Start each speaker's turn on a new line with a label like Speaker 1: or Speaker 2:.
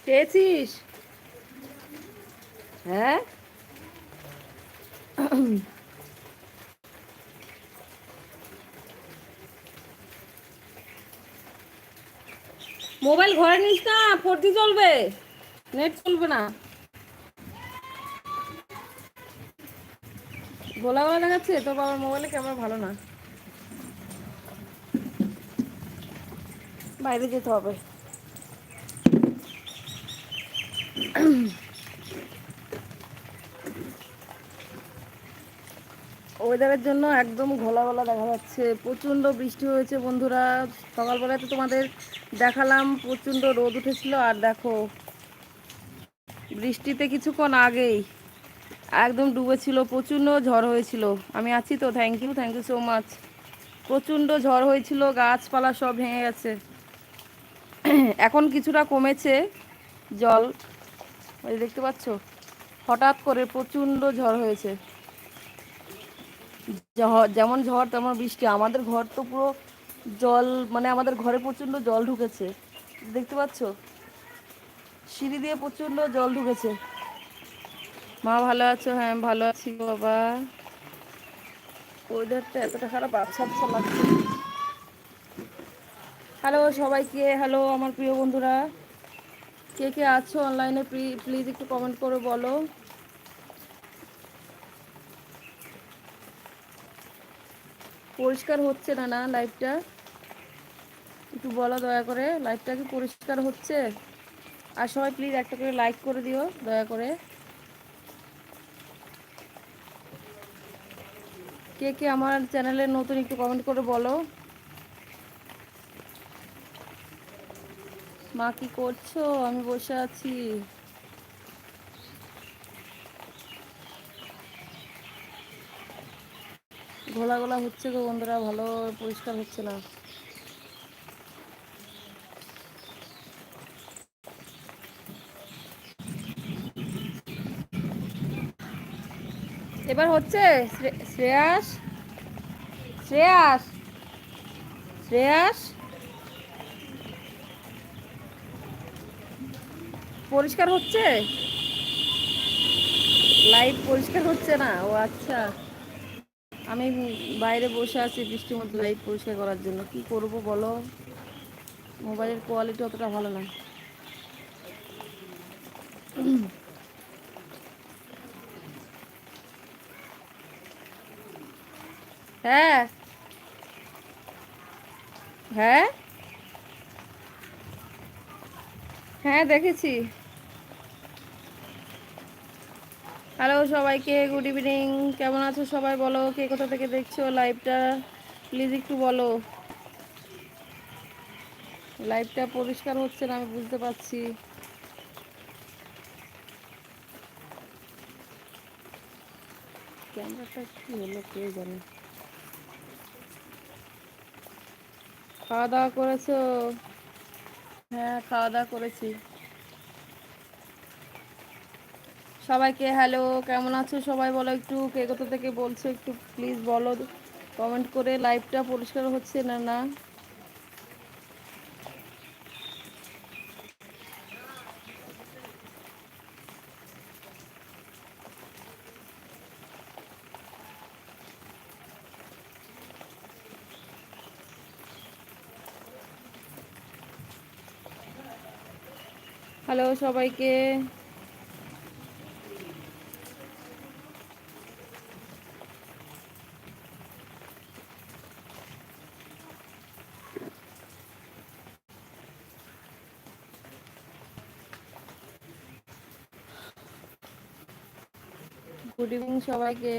Speaker 1: পেয়েছিস? হ্যাঁ, মোবাইল ঘরে নিস না, 4G চলবে, নেট চলবে না। গোলা গোলা দেখাচ্ছে তোর বাবার মোবাইলে, ক্যামেরা ভালো না, বাইরে যেতে হবে। ওয়েদারের জন্য একদম ঘোলা ঘোলা দেখা যাচ্ছে, প্রচণ্ড বৃষ্টি হয়েছে বন্ধুরা। সকালবেলায় তো তোমাদের দেখালাম প্রচণ্ড রোদ উঠেছিল, আর দেখো বৃষ্টিতে কিছুক্ষণ আগেই একদম ডুবেছিল, প্রচণ্ড ঝড় হয়েছিল। আমি আছি তো, থ্যাংক ইউ সো মাচ। প্রচণ্ড ঝড় হয়েছিল, গাছপালা সব ভেঙে গেছে। এখন কিছুটা কমেছে জল, ওই দেখতে পাচ্ছ, হঠাৎ করে প্রচণ্ড ঝড় হয়েছে। যেমন ঝড় তেমন বৃষ্টি। আমাদের ঘর তো পুরো জল, মানে আমাদের ঘরে প্রচণ্ড জল ঢুকেছে, দেখতে পাচ্ছ, সিঁড়ি দিয়ে প্রচণ্ড জল ঢুকেছে। মা ভালো আছো? হ্যাঁ ভালো আছি বাবা। ওয়েদারটা এতটা খারাপ, আচ্ছা আচ্ছা লাগছে। হ্যালো সবাইকে, হ্যালো আমার প্রিয় বন্ধুরা, কে কে আছো অনলাইনে প্লিজ একটু কমেন্ট করে বলো। পরিষ্কার হচ্ছে না না লাইভটা? একটু বলো দয়া করে, লাইভটা কি পরিষ্কার হচ্ছে? আর সবাই প্লিজ একটা করে লাইক করে দিও দয়া করে। কে কে আমার চ্যানেলে নতুন একটু কমেন্ট করে বলো। মা কি করছো? আমি বসে আছি। ঘোলা গোলা হচ্ছে গো বন্ধুরা, ভালো পরিষ্কার হচ্ছে না। এবার হচ্ছে? শ্রেয়াস, শ্রেয়াস, শ্রেয়াস, পরিষ্কার হচ্ছে? লাইট পরিষ্কার হচ্ছে না? ও আচ্ছা, আমি বাইরে বসে আছি বৃষ্টির মধ্যে লাইট পরিষ্কার করার জন্য। কি করব বলো, মোবাইলের কোয়ালিটি অতটা ভালো না। হ্যাঁ, হ্যাঁ, হ্যাঁ দেখেছি। হ্যালো সবাইকে, গুড ইভিনিং। কেমন আছো সবাই বলো, কে কোথা থেকে দেখছো লাইভটা প্লিজ একটু বলো। লাইভটা পরিষ্কার হচ্ছে না, আমি বুঝতে পারছি। ক্যামেরাটা কি হলো কে জানে। খাওয়া দাওয়া করেছো? হ্যাঁ খাওয়া দাওয়া করেছি। সবাইকে হ্যালো, কেমন আছো সবাই বলো একটু, কে কোথা থেকে বলছো একটু প্লিজ বলো কমেন্ট করে। লাইভটা পরিষ্কার হচ্ছে না না? হ্যালো সবাইকে। গুড ইভিনিং সবাইকে।